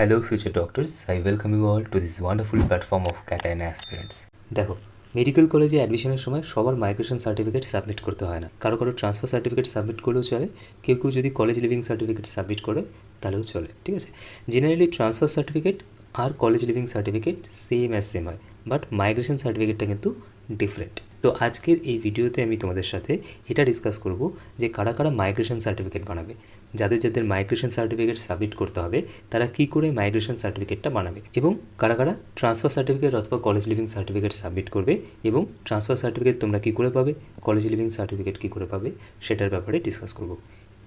Hello future doctors, I welcome you all to this wonderful platform of CATA and aspirants. দেখো, medical কলেজে অ্যাডমিশনের সময় সবার migration certificate submit করতে হয় না। কারো ট্রান্সফার সার্টিফিকেট সাবমিট করলেও চলে, কেউ যদি কলেজ লিভিং সার্টিফিকেট সাবমিট করে তাহলেও চলে, ঠিক আছে। জেনারেলি ট্রান্সফার সার্টিফিকেট আর কলেজ লিভিং সার্টিফিকেট সেম হয়, বাট মাইগ্রেশন সার্টিফিকেটটা কিন্তু ডিফারেন্ট। তো আজকের এই ভিডিওতে আমি তোমাদের সাথে এটা ডিসকাস করব যে কারা মাইগ্রেশন সার্টিফিকেট বানাবে, যাদের মাইগ্রেশন সার্টিফিকেট সাবমিট করতে হবে তারা কি করে মাইগ্রেশন সার্টিফিকেটটা বানাবে, এবং কারা ট্রান্সফার সার্টিফিকেট অথবা কলেজ লিভিং সার্টিফিকেট সাবমিট করবে, এবং ট্রান্সফার সার্টিফিকেট তোমরা কী করে পাবে, কলেজ লিভিং সার্টিফিকেট কী করে পাবে, সেটার ব্যাপারে ডিসকাস করব।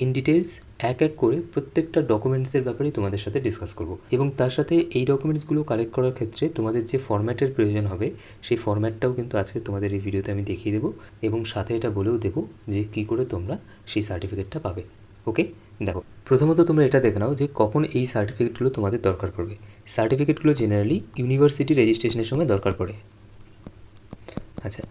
ইন ডিটেলস এক করে প্রত্যেকটা ডকুমেন্টসের ব্যাপারেই তোমাদের সাথে ডিসকাস করব, এবং তার সাথে এই ডকুমেন্টসগুলো কালেক্ট করার ক্ষেত্রে তোমাদের যে ফরম্যাটের প্রয়োজন হবে সেই ফরম্যাটটাও কিন্তু আজকে তোমাদের এই ভিডিওতে আমি দেখিয়ে দেবো, এবং সাথে এটা বলেও দেবো যে কী করে তোমরা সেই সার্টিফিকেটটা পাবে। ওকে, দেখো, প্রথমত তোমরা এটা দেখে নাও যে কখন এই সার্টিফিকেটগুলো তোমাদের দরকার পড়বে। সার্টিফিকেটগুলো জেনারেলি ইউনিভার্সিটি রেজিস্ট্রেশনের সময় দরকার পড়ে। আচ্ছা,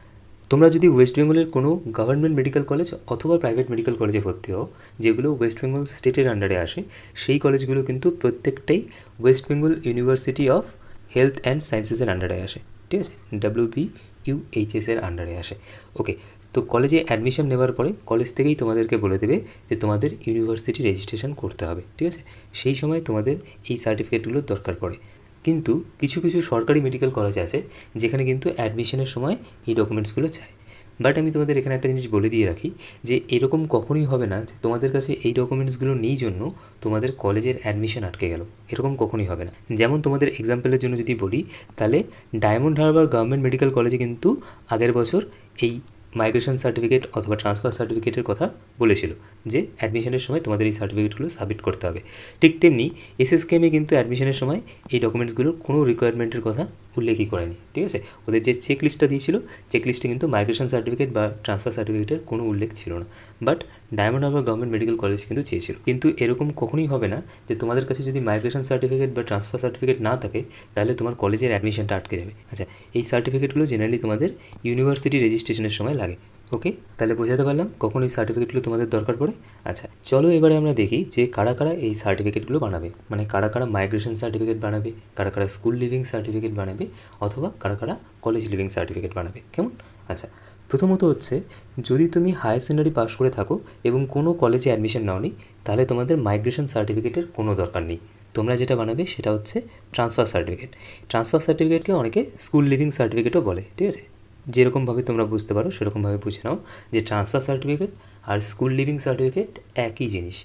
তোমরা যদি ওয়েস্ট বেঙ্গলের কোনো গভর্নমেন্ট মেডিকেল কলেজ অথবা প্রাইভেট মেডিকেল কলেজে ভর্তি হও, যেগুলো ওয়েস্ট বেঙ্গল স্টেটের আন্ডারে আসে, সেই কলেজগুলো কিন্তু প্রত্যেকটাই West Bengal University of Health and সায়েন্সেসের আন্ডারে আসে, ঠিক আছে, WBUHS এর আন্ডারে আসে। ওকে, তো কলেজে অ্যাডমিশন নেওয়ার পরে কলেজ থেকেই তোমাদেরকে বলে দেবে যে তোমাদের ইউনিভার্সিটি রেজিস্ট্রেশন করতে হবে, ঠিক আছে। সেই সময় তোমাদের এই সার্টিফিকেটগুলোর দরকার পড়ে। কিন্তু কিছু সরকারি মেডিকেল কলেজ আছে যেখানে কিন্তু অ্যাডমিশনের সময় এই ডকুমেন্টসগুলো চায়। বাট আমি তোমাদের এখানে একটা জিনিস বলে দিয়ে রাখি যে এরকম কখনোই হবে না যে তোমাদের কাছে এই ডকুমেন্টসগুলো নেই জন্য তোমাদের কলেজের অ্যাডমিশন আটকে গেল, এরকম কখনোই হবে না। যেমন তোমাদের এক্সাম্পলের জন্য যদি বলি, তাহলে ডায়মন্ড হারবার গভর্নমেন্ট মেডিকেল কলেজে কিন্তু আগের বছর এই মাইগ্রেশন সার্টিফিকেট অথবা ট্রান্সফার সার্টিফিকেটের কথা বলেছিল যে অ্যাডমিশনের সময় তোমাদের এই সার্টিফিকেটগুলো সাবমিট করতে হবে। ঠিক তেমনি SSKM কিন্তু অ্যাডমিশনের সময় এই ডকুমেন্টসগুলোর কোনো রিকোয়ারমেন্টের কথা উল্লেখই করেনি, ঠিক আছে। ওদের যে চেক লিস্টটা দিয়েছিল, চেক লিস্টে কিন্তু মাইগ্রেশন সার্টিফিকেট বা ট্রান্সফার সার্টিফিকেটের কোনো উল্লেখ ছিল না। But diamond Harbour government medical college কিন্তু চেয়েছিল। কিন্তু এরকম কখনোই হবে না যে তোমাদের কাছে যদি মাইগ্রেশন সার্টিফিকেট বা ট্রান্সফার সার্টিফিকেট না থাকে তাহলে তোমার কলেজের অ্যাডমিশনটা আটকে যাবে। আচ্ছা, এই সার্টিফিকেটগুলো জেনারেলি তোমাদের ইউনিভার্সিটি রেজিস্ট্রেশনের সময় লাগে। ওকে, তাহলে বোঝাতে পারলাম কখন এই সার্টিফিকেটগুলো তোমাদের দরকার পড়ে। আচ্ছা, চলো এবারে আমরা দেখি যে কারা এই সার্টিফিকেটগুলো বানাবে, মানে কারা মাইগ্রেশন সার্টিফিকেট বানাবে, কারা স্কুল লিভিং সার্টিফিকেট বানাবে, অথবা কারা কলেজ লিভিং সার্টিফিকেট বানাবে, কেমন। আচ্ছা, প্রথমত হচ্ছে, যদি তুমি হায়ার সেকেন্ডারি পাস করে থাকো এবং কোনো কলেজে অ্যাডমিশন নাওনি, তাহলে তোমাদের মাইগ্রেশন সার্টিফিকেটের কোনো দরকার নেই। তোমরা যেটা বানাবে সেটা হচ্ছে ট্রান্সফার সার্টিফিকেট। ট্রান্সফার সার্টিফিকেটকে অনেকে স্কুল লিভিং সার্টিফিকেটও বলে, ঠিক আছে। যেরকমভাবে তোমরা বুঝতে পারো সেরকমভাবে বুঝে নাও যে ট্রান্সফার সার্টিফিকেট আর স্কুল লিভিং সার্টিফিকেট একই জিনিস।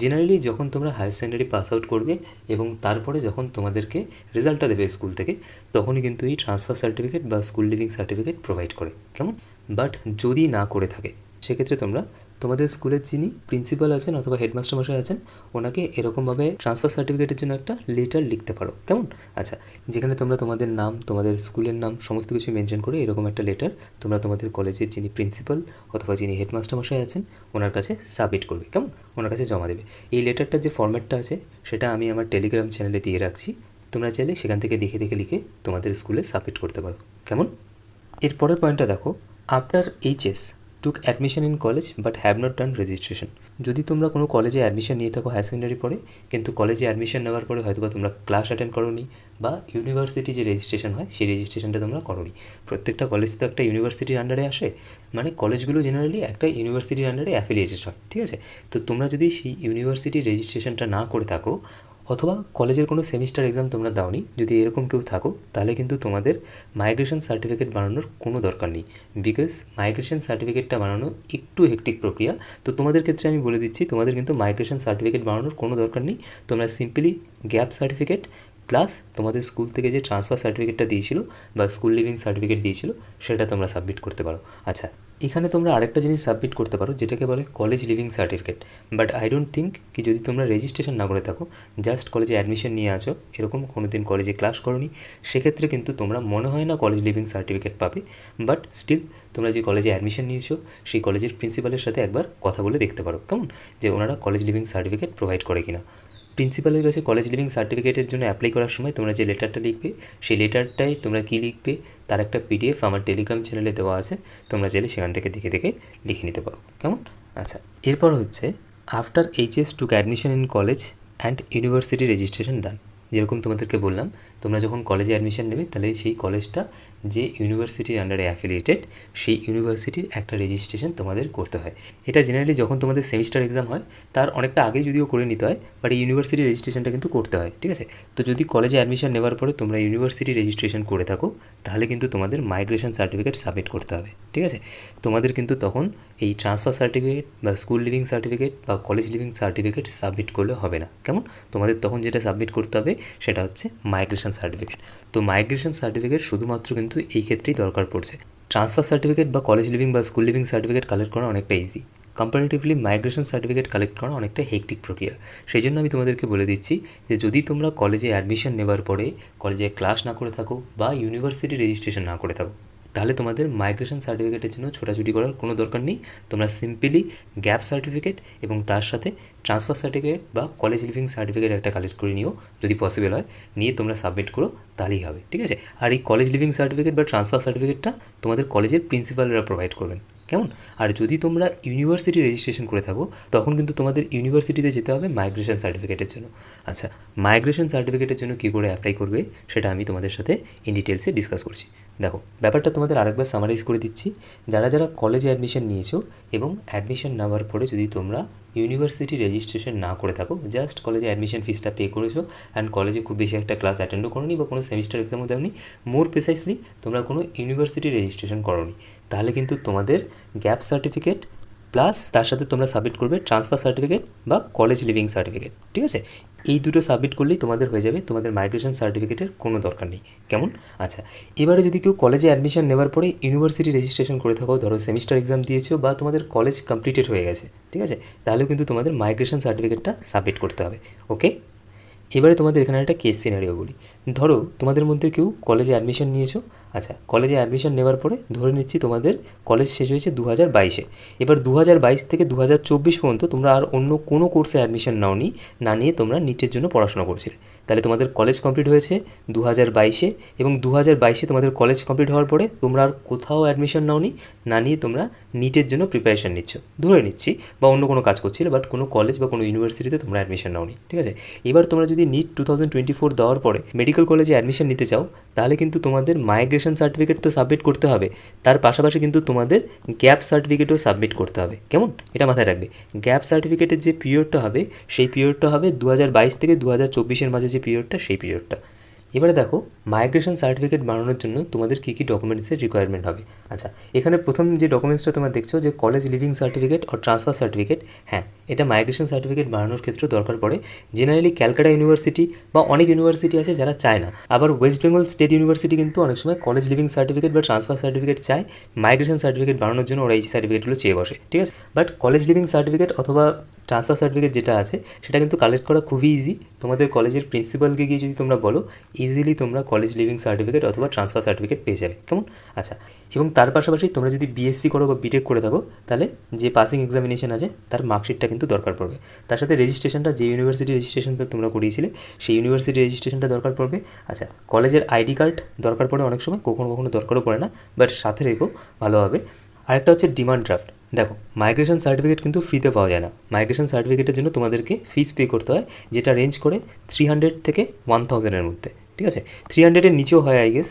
জেনারেলি যখন তোমরা হায়ার সেকেন্ডারি পাস আউট করবে এবং তারপরে যখন তোমাদেরকে রেজাল্টটা দেবে স্কুল থেকে, তখনই কিন্তু এই ট্রান্সফার সার্টিফিকেট বা স্কুল লিভিং সার্টিফিকেট প্রোভাইড করে, কেমন। বাট যদি না করে থাকে, সেক্ষেত্রে তোমরা তোমাদের স্কুলের যিনি প্রিন্সিপাল আছেন অথবা হেডমাস্টার মশাই আছেন, ওনাকে এরকমভাবে ট্রান্সফার সার্টিফিকেটের জন্য একটা লেটার লিখতে পারো, কেমন। আচ্ছা, যেখানে তোমরা তোমাদের নাম, তোমাদের স্কুলের নাম সমস্ত কিছু মেনশন করে এরকম একটা লেটার তোমরা তোমাদের কলেজের যিনি প্রিন্সিপাল অথবা যিনি হেডমাস্টার মশাই আছেন ওনার কাছে সাবমিট করবে, কেমন, ওনার কাছে জমা দেবে। এই লেটারটার যে ফরম্যাটটা আছে সেটা আমি আমার টেলিগ্রাম চ্যানেলে দিয়ে রাখছি, তোমরা চাইলে সেখান থেকে দেখে লিখে তোমাদের স্কুলে সাবমিট করতে পারো, কেমন। এর পরের পয়েন্টটা দেখো, after HS took admission in college but have not done registration। যদি তোমরা কোনো কলেজে অ্যাডমিশন নিয়ে থাকো হায়ার সেকেন্ডারি পরে, কিন্তু কলেজে অ্যাডমিশন নেওয়ার পরে হয়তো বা তোমরা ক্লাস অ্যাটেন্ড করোনি, বা ইউনিভার্সিটি যে রেজিস্ট্রেশন হয় সেই রেজিস্ট্রেশনটা তোমরা করোনি। প্রত্যেকটা কলেজ তো একটা ইউনিভার্সিটির আন্ডারে আসে, মানে কলেজগুলো জেনারেলি একটা ইউনিভার্সিটির আন্ডারে অ্যাফিলিয়েটেড হয়, ঠিক আছে। তো তোমরা যদি সেই ইউনিভার্সিটির রেজিস্ট্রেশনটা না করে থাকো, অথবা কলেজের কোনো সেমিস্টার এক্সাম তোমরা দাওনি, যদি এরকম কেউ থাকো, তাহলে কিন্তু তোমাদের মাইগ্রেশন সার্টিফিকেট বানানোর কোনো দরকার নেই। বিকজ মাইগ্রেশন সার্টিফিকেটটা বানানো একটু হেক্টিক প্রক্রিয়া। তো তোমাদের ক্ষেত্রে আমি বলে দিচ্ছি, তোমাদের কিন্তু মাইগ্রেশন সার্টিফিকেট বানানোর কোনো দরকার নেই। তোমরা সিম্পলি গ্যাপ সার্টিফিকেট প্লাস তোমাদের স্কুল থেকে যে ট্রান্সফার সার্টিফিকেটটা দিয়েছিল বা স্কুল লিভিং সার্টিফিকেট দিয়েছিল সেটা তোমরা সাবমিট করতে পারো। আচ্ছা, এখানে তোমরা আরেকটা জিনিস সাবমিট করতে পারো যেটাকে বলে college living certificate. But I don't think কি যদি তোমরা রেজিস্ট্রেশন না করে থাকো, জাস্ট কলেজে অ্যাডমিশন নিয়ে আছো, এরকম কোনো দিন কলেজে ক্লাস করোনি, সেক্ষেত্রে কিন্তু তোমরা মনে হয় না কলেজ লিভিং সার্টিফিকেট পাবে। বাট স্টিল তোমরা যে কলেজে অ্যাডমিশন নিয়েছো সেই কলেজের প্রিন্সিপালের সাথে একবার কথা বলে দেখতে পারো, কেমন, যে ওনারা কলেজ লিভিং সার্টিফিকেট প্রোভাইড করে কিনা। প্রিন্সিপালের কাছে কলেজ লিভিং সার্টিফিকেটের জন্য অ্যাপ্লাই করার সময় তোমরা যে লেটারটা লিখবে, সেই লেটারটাই তোমরা কী লিখবে তার একটা PDF আমার টেলিগ্রাম চ্যানেলে দেওয়া আছে, তোমরা চাইলে সেখান থেকে দেখে লিখে নিতে পারো, কেমন। আচ্ছা, এরপর হচ্ছে after HS took admission in college and university registration done। যেরকম তোমাদেরকে বললাম, তোমরা যখন কলেজে অ্যাডমিশন নেবে তাহলে সেই কলেজটা যে ইউনিভার্সিটির আন্ডারে অ্যাফিলিয়েটেড সেই ইউনিভার্সিটির একটা রেজিস্ট্রেশন তোমাদের করতে হয়। এটা জেনারেলি যখন তোমাদের সেমিস্টার এক্সাম হয় তার অনেকটা আগে যদিও করে নিতে হয়, বাট এই ইউনিভার্সিটি রেজিস্ট্রেশনটা কিন্তু করতে হয়, ঠিক আছে? তো যদি কলেজে অ্যাডমিশন নেওয়ার পরে তোমরা ইউনিভার্সিটি রেজিস্ট্রেশন করে থাকো তাহলে কিন্তু তোমাদের মাইগ্রেশন সার্টিফিকেট সাবমিট করতে হবে, ঠিক আছে? তোমাদের কিন্তু তখন এই ট্রান্সফার সার্টিফিকেট বা স্কুল লিভিং সার্টিফিকেট বা কলেজ লিভিং সার্টিফিকেট সাবমিট করলে হবে না। কেমন? তোমাদের তখন যেটা সাবমিট করতে হবে সেটা হচ্ছে মাইগ্রেশন সার্টিফিকেট। তো মাইগ্রেশন সার্টিফিকেট শুধুমাত্র কিন্তু এই ক্ষেত্রেই দরকার পড়ছে। ট্রান্সফার সার্টিফিকেট বা কলেজ লিভিং বা স্কুল লিভিং সার্টিফিকেট কালেক্ট করা অনেকটা easy, comparatively migration certificate collect করা অনেকটা হেক্টিক প্রক্রিয়া। সেই জন্য আমি তোমাদেরকে বলে দিচ্ছি যে যদি তোমরা কলেজে অ্যাডমিশন নেবার পরে কলেজে ক্লাস না করে থাকো বা ইউনিভার্সিটি রেজিস্ট্রেশন না করে থাকো তাহলে তোমাদের মাইগ্রেশন সার্টিফিকেটের জন্য ছোটাছুটি করার কোনো দরকার নেই। তোমরা সিম্পলি গ্যাপ সার্টিফিকেট এবং তার সাথে ট্রান্সফার সার্টিফিকেট বা কলেজ লিভিং সার্টিফিকেট একটা কালেক্ট করে নিও, যদি পসিবল হয়, নিয়ে তোমরা সাবমিট করো, তাহলেই হবে, ঠিক আছে? আর এই কলেজ লিভিং সার্টিফিকেট বা ট্রান্সফার সার্টিফিকেটটা তোমাদের কলেজের প্রিন্সিপালরা প্রোভাইড করবেন, কেমন? আর যদি তোমরা ইউনিভার্সিটি রেজিস্ট্রেশন করে থাকো তখন কিন্তু তোমাদের ইউনিভার্সিটিতে যেতে হবে মাইগ্রেশন সার্টিফিকেটের জন্য। আচ্ছা, মাইগ্রেশন সার্টিফিকেটের জন্য কী করে অ্যাপ্লাই করবে সেটা আমি তোমাদের সাথে ইন ডিটেলসে ডিসকাস করছি। দেখো, ব্যাপারটা তোমাদের আরেকবার সামারাইজ করে দিচ্ছি। যারা যারা কলেজে অ্যাডমিশন নিয়েছো এবং অ্যাডমিশন নেওয়ার পরে যদি তোমরা ইউনিভার্সিটি রেজিস্ট্রেশন না করে থাকো, জাস্ট কলেজে অ্যাডমিশন ফিসটা পে করেছো অ্যান্ড কলেজে খুব বেশি একটা ক্লাস অ্যাটেন্ডও করোনি বা কোনো সেমিস্টার এক্সামও দাওনি, মোর প্রিসাইসলি তোমরা কোনো ইউনিভার্সিটি রেজিস্ট্রেশন করোনি, তাহলে কিন্তু তোমাদের গ্যাপ সার্টিফিকেট প্লাস তার সাথে তোমরা সাবমিট করবে ট্রান্সফার সার্টিফিকেট বা কলেজ লিভিং সার্টিফিকেট, ঠিক আছে? এই দুটো সাবমিট করলেই তোমাদের হয়ে যাবে, তোমাদের মাইগ্রেশন সার্টিফিকেটের কোনো দরকার নেই, কেমন? আচ্ছা, এবারে যদি কেউ কলেজে অ্যাডমিশন নেওয়ার পরে ইউনিভার্সিটি রেজিস্ট্রেশন করে থাকো, ধরো সেমিস্টার এক্সাম দিয়েছো বা তোমাদের কলেজ কমপ্লিটেড হয়ে গেছে, ঠিক আছে, তাহলেও কিন্তু তোমাদের মাইগ্রেশন সার্টিফিকেটটা সাবমিট করতে হবে, ওকে? এবারে তোমাদের এখানে একটা কেস সিনারিও বলি। ধরো তোমাদের মধ্যে কেউ কলেজে অ্যাডমিশন নিয়েছো। আচ্ছা, কলেজে অ্যাডমিশন নেওয়ার পরে ধরে নিচ্ছি তোমাদের কলেজ শেষ হয়েছে 2022-এ। এবার 2022 থেকে 2024 পর্যন্ত তোমরা আর অন্য কোনো কোর্সে অ্যাডমিশন নাওনি, না নিয়ে তোমরা নিটের জন্য পড়াশোনা করছিলে। তাহলে তোমাদের কলেজ কমপ্লিট হয়েছে 2022-এ এবং 2022-এ তোমাদের কলেজ কমপ্লিট হওয়ার পরে তোমরা আর কোথাও অ্যাডমিশন নাওনি, না নিয়ে তোমরা নিটের জন্য প্রিপারেশান নিচ্ছ, ধরে নিচ্ছি, বা অন্য কোনো কাজ করছিলে, বাট কোনো কলেজ বা কোনো ইউনিভার্সিটিতে তোমরা অ্যাডমিশন নাওনি, ঠিক আছে? এবার তোমরা যদি নিট 2024 দেওয়ার পরে মেডিকেল কলেজে অ্যাডমিশন নিতে চাও তাহলে কিন্তু তোমাদের মাইগ্রেশন সার্টিফিকেট তো সাবমিট করতে হবে, তার পাশাপাশি কিন্তু তোমাদের গ্যাপ সার্টিফিকেটও সাবমিট করতে হবে, কেমন? এটা মাথায় রাখবে। গ্যাপ সার্টিফিকেটের যে পিরিয়ডটা হবে সেই পিরিয়ডটা হবে 2022 থেকে 2024-এর মাঝে যে পিরিয়ডটা, সেই পিরিয়ডটা। এবারে দেখো, মাইগ্রেশন সার্টিফিকেট বানানোর জন্য তোমাদের কী কী ডকুমেন্টসের রিকোয়ারমেন্ট হবে। আচ্ছা, এখানে প্রথম যে ডকুমেন্টসটা তোমরা দেখছো যে কলেজ লিভিং সার্টিফিকেট ও ট্রান্সফার সার্টিফিকেট, হ্যাঁ, এটা মাইগ্রেশন সার্টিফিকেট বানানোর ক্ষেত্রে দরকার পড়ে। জেনারেলি ক্যালকাটা ইউনিভার্সিটি বা অনেক ইউনিভার্সিটি আছে যারা চায় না, আবার ওয়েস্ট বেঙ্গল স্টেট ইউনিভার্সিটি কিন্তু অনেক সময় কলেজ লিভিং সার্টিফিকেট বা ট্রান্সফার সার্টিফিকেট চায়, মাইগ্রেশন সার্টিফিকেট বানানোর জন্য ওরা এই সার্টিফিকেটগুলো চেয়ে বসে, ঠিক আছে? বাট কলেজ লিভিং সার্টিফিকেট অথবা ট্রান্সফার সার্টিফিকেট যেটা আছে সেটা কিন্তু কালেক্ট করা খুবই ইজি। তোমাদের কলেজের প্রিন্সিপালকে গিয়ে যদি তোমরা বলো, ইজিলি তোমরা কলেজ লিভিং সার্টিফিকেট অথবা ট্রান্সফার সার্টিফিকেট পেয়ে যাবে, কেমন? আচ্ছা, এবং তার পাশাপাশি তোমরা যদি বিএসসি করো বা বিটেক করে থাকো তাহলে যে পাসিং এক্সামিনেশন আছে তার মার্কশিটটা কিন্তু দরকার পড়বে। তার সাথে রেজিস্ট্রেশনটা, যে ইউনিভার্সিটি রেজিস্ট্রেশনটা তোমরা করিয়েছিলে সেই ইউনিভার্সিটি রেজিস্ট্রেশনটা দরকার পড়বে। আচ্ছা, কলেজের আইডি কার্ড দরকার পড়ে অনেক সময়, কখনো কখনো দরকারও পড়ে না, বাট সাথে রেখো, ভালো হবে। আরেকটা হচ্ছে ডিমান্ড ড্রাফট। দেখো, মাইগ্রেশন সার্টিফিকেট কিন্তু ফ্রিতে পাওয়া যায় না, মাইগ্রেশন সার্টিফিকেটের জন্য তোমাদেরকে ফিস পে করতে হয়, যেটা রেঞ্জ করে 300 থেকে 1000-এর মধ্যে, ঠিক আছে? 300-এর নিচেও হয় আই গেস,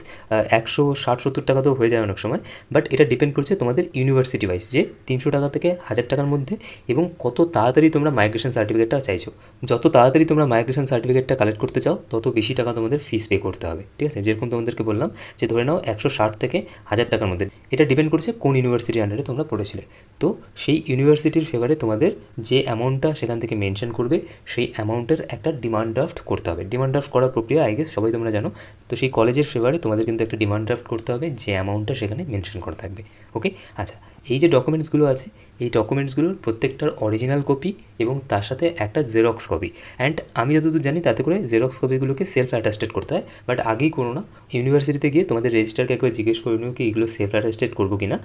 160-70 টাকাতেও হয়ে যায় অনেক সময়, বাট এটা ডিপেন্ড করছে তোমাদের ইউনিভার্সিটি ওয়াইজ, যে 300 টাকা থেকে 1000 টাকার মধ্যে এবং কত তাড়াতাড়ি তোমরা মাইগ্রেশন সার্টিফিকেটটা চাইছো। যত তাড়াতাড়ি তোমরা মাইগ্রেশন সার্টিফিকেটটা কালেক্ট করতে চাও তত বেশি টাকা তোমাদের ফিস পে করতে হবে, ঠিক আছে? যেরকম তোমাদেরকে বললাম যে ধরে নাও 160 থেকে 1000 টাকার মধ্যে, এটা ডিপেন্ড করছে কোন ইউনিভার্সিটির আন্ডারে তোমরা পড়েছিলে। তো সেই ইউনিভার্সিটির ফেভারে তোমাদের যে অ্যামাউন্টটা সেখান থেকে মেনশন করবে সেই অ্যামাউন্টের একটা ডিমান্ড ড্রাফট করতে হবে। ডিমান্ড ড্রাফট করার প্রক্রিয়া আই গেস সবাই তোমরা জানো। তো সেই কলেজের ফেভারে তোমাদের কিন্তু একটা ডিমান্ড ড্রাফট করতে হবে, যে অ্যামাউন্টটা সেখানে মেনশন করা থাকবে, ওকে? আচ্ছা, এই যে ডকুমেন্টসগুলো আছে এই ডকুমেন্টসগুলোর প্রত্যেকটার অরিজিনাল কপি এবং তার সাথে একটা জেরক্স কপি, অ্যান্ড আমি যতদূর জানি তাতে করে জেরক্স কপিগুলোকে সেলফ অ্যাটাস্টেড করতে হয়, বাট আগেই করো না, ইউনিভার্সিটিতে গিয়ে তোমাদের রেজিস্ট্রারকে একবার জিজ্ঞেস করে নিও কি এগুলো সেলফ অ্যাটাস্টেড করবো কি না।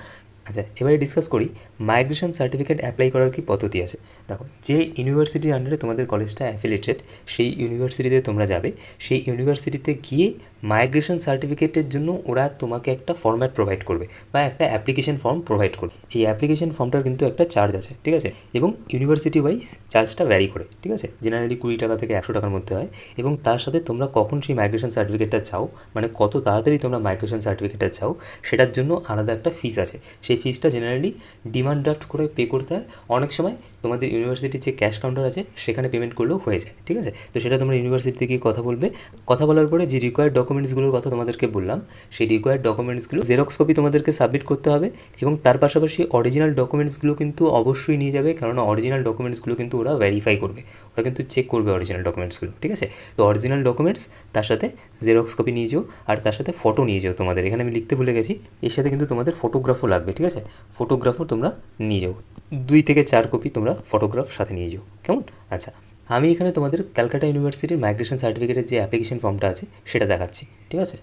আচ্ছা, এবারে ডিসকাস করি মাইগ্রেশন সার্টিফিকেট অ্যাপ্লাই করার কি পদ্ধতি আছে। দেখো, যে ইউনিভার্সিটির আন্ডারে তোমাদের কলেজটা অ্যাফিলিয়েটেড সেই ইউনিভার্সিটিতে তোমরা যাবে, সেই ইউনিভার্সিটিতে গিয়ে মাইগ্রেশন সার্টিফিকেটের জন্য ওরা তোমাকে একটা ফর্ম্যাট প্রোভাইড করবে বা একটা অ্যাপ্লিকেশন ফর্ম প্রোভাইড করবে। এই অ্যাপ্লিকেশন ফর্মটার কিন্তু একটা চার্জ আছে, ঠিক আছে, এবং ইউনিভার্সিটি ওয়াইজ চার্জটা ভ্যারি করে, ঠিক আছে, জেনারেলি 20 টাকা থেকে 100 টাকার মধ্যে হয়। এবং তার সাথে তোমরা কখন সেই মাইগ্রেশন সার্টিফিকেটটা চাও, মানে কত তাড়াতাড়ি তোমরা মাইগ্রেশন সার্টিফিকেটটা চাও, সেটার জন্য আলাদা একটা ফিস আছে। সেই ফিসটা জেনারেলি ডিমান্ড ড্রাফট করে পে করতে হয়। অনেক সময় তোমাদের ইউনিভার্সিটির যে ক্যাশ কাউন্টার আছে সেখানে পেমেন্ট করলেও হয়ে যায়, ঠিক আছে। তো সেটা তোমরা ইউনিভার্সিটিতে গিয়ে কথা বলবে। কথা বলার পরে যে রিকোয়ার্ড ডকুমেন্টসগুলোর কথা তোমাদেরকে বললাম, সেই রিকোয়ার্ড ডকুমেন্টসগুলো জেরক্স কপি তোমাদেরকে সাবমিট করতে হবে এবং তার পাশাপাশি অরিজিনাল ডকুমেন্টসগুলো কিন্তু অবশ্যই নিয়ে যাবে, কারণ অরিজিনাল ডকুমেন্টসগুলো কিন্তু ওরা ভেরিফাই করবে, ওরা কিন্তু চেক করবে অরিজিনাল ডকুমেন্টসগুলো, ঠিক আছে। তো অরিজিনাল ডকুমেন্টস, তার সাথে জেরক্স কপি নিয়ে যাও, আর তার সাথে ফটো নিয়ে যাও। তোমাদের এখানে আমি লিখতে ভুলে গেছি, এর সাথে কিন্তু তোমাদের ফটোগ্রাফও লাগবে, ঠিক আছে। ফটোগ্রাফও তোমরা নিয়ে যাও, 2 থেকে 4 কপি তোমরা ফটোগ্রাফ সাথে নিয়ে যাও, কেমন? আচ্ছা, আমি এখানে তোমাদের ক্যালকাটা ইউনিভার্সিটির মাইগ্রেশন সার্টিফিকেটের যে অ্যাপ্লিকেশন ফর্মটা আছে সেটা দেখাচ্ছি, ঠিক আছে।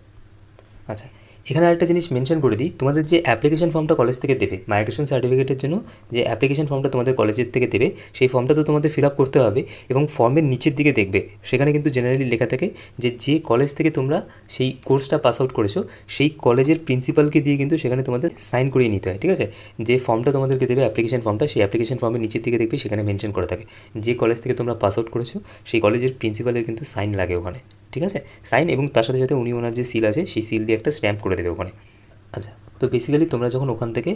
আচ্ছা, এখানে আরেকটা জিনিস মেনশন করে দিই, তোমাদের যে অ্যাপ্লিকেশন ফর্মটা কলেজ থেকে দেবে মাইগ্রেশন সার্টিফিকেটের জন্য, যে অ্যাপ্লিকেশন ফর্মটা তোমাদের কলেজের থেকে দেবে, সেই ফর্মটা তো তোমাদের ফিল আপ করতে হবে। এবং ফর্মের নিচের দিকে দেখবে সেখানে কিন্তু জেনারেলি লেখা থাকে যে কলেজ থেকে তোমরা সেই কোর্সটা পাস আউট করেছো সেই কলেজের প্রিন্সিপালকে দিয়ে কিন্তু সেখানে তোমাদের সাইন করিয়ে নিতে হয়, ঠিক আছে। যে ফর্মটা তোমাদেরকে দেবে অ্যাপ্লিকেশন ফর্মটা, সেই অ্যাপ্লিকেশন ফর্মের নিচের দিকে দেখবে সেখানে মেনশন করে থাকে যে কলেজ থেকে তোমরা পাস আউট করেছো সেই কলেজের প্রিন্সিপালের কিন্তু সাইন লাগে ওখানে, ঠিক আছে, সাইন। এবং তার সাথে সাথে উনি ওনার যে সিল আছে সেই সিল দিয়ে একটা স্ট্যাম্প করে দেবে ওখানে। আচ্ছা, তো বেসিক্যালি তোমরা যখন ওখান থেকে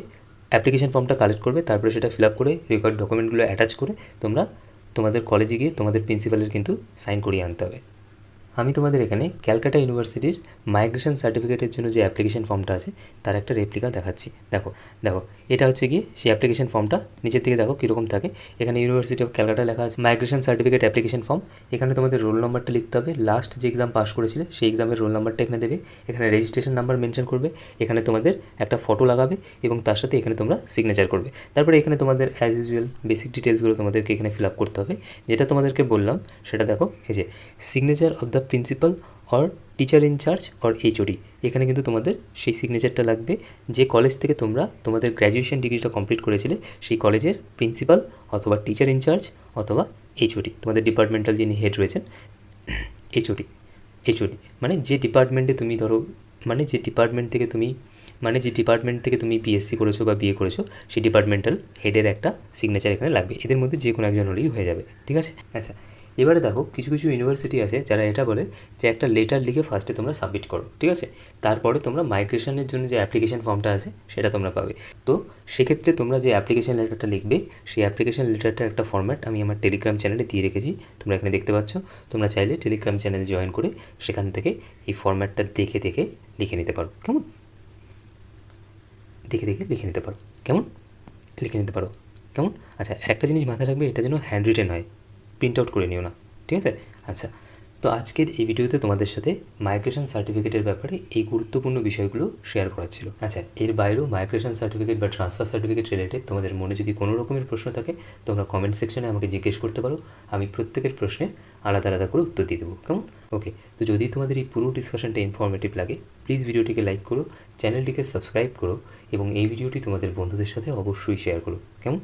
অ্যাপ্লিকেশন ফর্মটা কালেক্ট করবে, তারপরে সেটা ফিল আপ করে রেকর্ড ডকুমেন্টগুলো অ্যাটাচ করে তোমরা তোমাদের কলেজে গিয়ে তোমাদের প্রিন্সিপালের কিন্তু সাইন করিয়ে আনতে হবে। আমি তোমাদের এখানে ক্যালকাটা ইউনিভার্সিটির মাইগ্রেশন সার্টিফিকেটের জন্য যে অ্যাপ্লিকেশন ফর্মটা আছে তার একটা রেপ্লিকা দেখাচ্ছি। দেখো দেখো, এটা হচ্ছে গিয়ে সেই অ্যাপ্লিকেশন ফর্মটা। নিচের দিকে দেখো কীরকম থাকে, এখানে ইউনিভার্সিটি অফ ক্যালকাটা লেখা আছে মাইগ্রেশন সার্টিফিকেট অ্যাপ্লিকেশন ফর্ম। এখানে তোমাদের রোল নাম্বারটা লিখতে হবে, লাস্ট যে এক্সাম পাস করেছিলে সেই এক্সামের রোল নাম্বারটা এখানে দেবে, এখানে রেজিস্ট্রেশন নাম্বার মেনশন করবে, এখানে তোমাদের একটা ফটো লাগাবে এবং তার সাথে এখানে তোমরা সিগনেচার করবে। তারপরে এখানে তোমাদের অ্যাজ ইউজুয়াল বেসিক ডিটেলসগুলো তোমাদেরকে এখানে ফিল আপ করতে হবে। যেটা তোমাদেরকে বললাম সেটা দেখো, এই যে signature of the principal or teacher incharge or HOD, এখানে কিন্তু তোমাদের সেই সিগনেচারটা লাগবে যে কলেজ থেকে তোমরা তোমাদের গ্র্যাজুয়েশন ডিগ্রিটা কমপ্লিট করেছিলে সেই কলেজের প্রিন্সিপাল অথবা টিচার ইনচার্জ অথবা এইচওডি, তোমাদের ডিপার্টমেন্টাল যিনি হেড রয়েছেন এইচওডি। এইচওডি মানে যে ডিপার্টমেন্টে তুমি ধরো, মানে যে ডিপার্টমেন্ট থেকে তুমি বিএসসি করেছো বা বিএ করেছো সেই ডিপার্টমেন্টাল হেডের একটা সিগনেচার এখানে লাগবে। এদের মধ্যে যে কোনো একজন হলেই হয়ে যাবে, ঠিক আছে। আচ্ছা, এবারে দেখো কিছু কিছু ইউনিভার্সিটি আছে যারা এটা বলে যে একটা লেটার লিখে ফার্স্টে তোমরা সাবমিট করো, ঠিক আছে, তারপরে তোমরা মাইগ্রেশনের জন্য যে অ্যাপ্লিকেশন ফর্মটা আছে সেটা তোমরা পাবে। তো সেক্ষেত্রে তোমরা যে অ্যাপ্লিকেশন লেটারটা লিখবে সেই অ্যাপ্লিকেশন লেটারটার একটা ফর্ম্যাট আমি আমার টেলিগ্রাম চ্যানেলে দিয়ে রেখেছি, তোমরা এখানে দেখতে পাচ্ছ। তোমরা চাইলে টেলিগ্রাম চ্যানেল জয়েন করে সেখান থেকে এই ফর্ম্যাটটা দেখে দেখে লিখে নিতে পারো, কেমন? দেখে দেখে লিখে নিতে পারো, কেমন? লিখে নিতে পারো, কেমন? আচ্ছা, একটা জিনিস মাথায় রাখবে, এটা যেন হ্যান্ড রিটেন হয়, প্রিন্ট আউট করে নিও না, ঠিক আছে। আচ্ছা, তো আজকের এই ভিডিওতে তোমাদের সাথে মাইগ্রেশন সার্টিফিকেটের ব্যাপারে এই গুরুত্বপূর্ণ বিষয়গুলো শেয়ার করা ছিল। আচ্ছা, এর বাইরেও মাইগ্রেশন সার্টিফিকেট বা ট্রান্সফার সার্টিফিকেট রিলেটেড তোমাদের মনে যদি কোনো রকমের প্রশ্ন থাকে তোমরা কমেন্ট সেকশনে আমাকে জিজ্ঞেস করতে পারো, আমি প্রত্যেকের প্রশ্নের আলাদা আলাদা করে উত্তর দিয়ে দেবো, কেমন? ওকে, তো যদি তোমাদের এই পুরো ডিসকাশনটা ইনফরমেটিভ লাগে প্লিজ ভিডিওটিকে লাইক করো, চ্যানেলটিকে সাবস্ক্রাইব করো এবং এই ভিডিওটি তোমাদের বন্ধুদের সাথে অবশ্যই শেয়ার করো, কেমন?